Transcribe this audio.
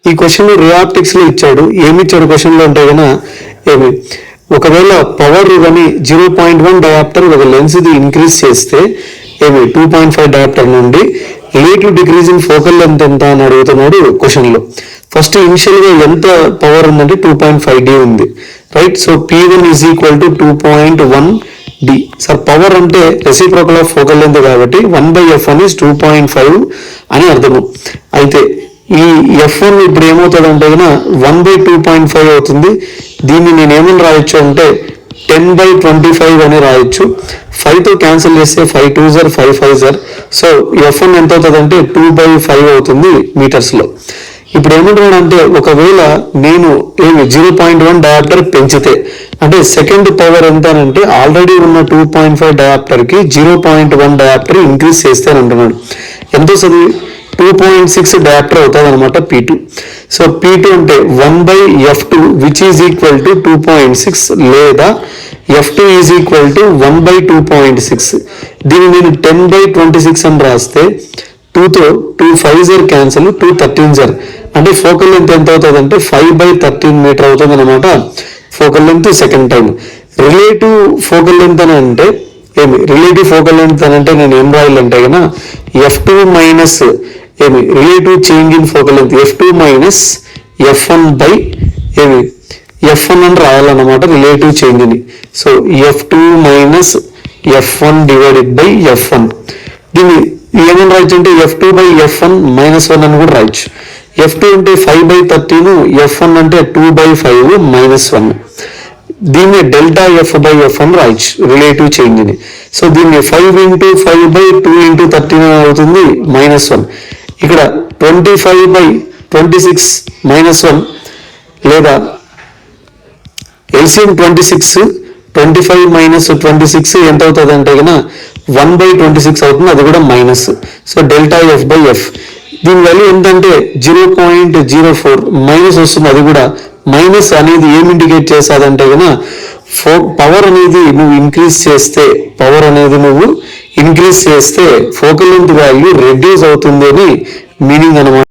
ఈ క్వశ్చన్ రియాప్టిక్స్ లో ఇచ్చాడు. ఏమి ఇచ్చాడు క్వశ్చన్ లో అంటే కనుక ఏమి ఒకవేళ పవర్ కానీ 0.1 డయాప్టర్ ఒక లెన్స్ ఇది ఇంక్రీజ్ చేస్తే ఏమి 2.5 డయాప్టర్ నుండి relative decrease in focal length ఎంత అని అడుగుతున్నాడు క్వశ్చన్ లో. ఫస్ట్ ఇనిషియల్ గా ఎంత పవర్ ఉందంటే 2.5D ఉంది, right. So P1 is equal to 2.1D. Sir power అంటే రెసిప్రోకల్ ఆఫ్ ఫోకల్ లెంత్ కాబట్టి 1/f1 ఈజ్ 2.5 అని అర్థము. అయితే ఈ F1 ఇప్పుడు ఏమవుతుంది అంటే కనుక 1/2.5 అవుతుంది. దీన్ని నేను ఏమని రాయొచ్చు అంటే 10/25 అని రాయొచ్చు. 5తో క్యాన్సిల్ చేస్తే 5 2s 5 5s. సో F1 ఎంత అవుతుంది అంటే 2/5 అవుతుంది మీటర్స్ లో. ఇప్పుడు ఏమంటున్నాడు అంటే ఒకవేళ నేను 0.1 డయాప్టర్ పెంచితే అంటే సెకండ్ పవర్ ఎంత అంటే ఆల్రెడీ ఉన్న 2.5 డయాప్టర్ కి 0.1 డయాప్టర్ ఇంక్రీజ్ చేస్తే అని అంటున్నాడు. ఎంత వస్తుంది 2.6 డయాప్టర్ అవుతుంది అనమాట P2. సో P2 అంటే 1/f2 which is equal to 2.6 లేదా F2 ఈజ్ ఈక్వల్ టు 1/2.6. దీన్ని నేను 10/26 అని రాస్తే 2తో 2 5s క్యాన్సల్ 2 13s అంటే ఫోకల్ లెంత్ ఎంత అవుతుంది అంటే 5/13 మీటర్ అవుతుంది అనమాట focal length second time. Relative focal length అని అంటే ఏమి రిలేటివ్ ఫోకల్ లెంత్ అని అంటే నేను ఏం రాయాలంటే కనుక F2 మైనస్ ఏమి relative change in focal length F2 minus F1 by ఏమి F1 అని రాయాలన్నమాట రిలేటివ్ చేంజ్ ని. So F2 minus F1 divided by F1. దీన్ని ఏమని రాయొచ్చు అంటే F2/F1 -1 అని కూడా రాయొచ్చు. F2 అంటే 5/13, F1 అంటే 2/5 -1. దీన్ని డెల్టా F/F1 రాయొచ్చు రిలేటివ్ చేంజ్ ని. సో దీన్ని 5 × 5/2 × 13 అవుతుంది -1. ఇక్కడ 25/26 -1 లేదా LCM 26 25 - 26 ఎంత అవుతుంది అంటే కనుక 1/26 అవుతుంది, అది కూడా మైనస్. సో డెల్టా F/F దీని వాల్యూ ఏంటంటే 0.04 మైనస్ వస్తుంది. అది కూడా మైనస్ అనేది ఏమి ఇండికేట్ చేస్తుందంటే కనుక పవర్ అనేది నువ్వు ఇంక్రీజ్ చేస్తే ఫోకల్ లెంత్ వాల్యూ రెడ్యూస్ అవుతుంది అని మీనింగ్ అనమాట.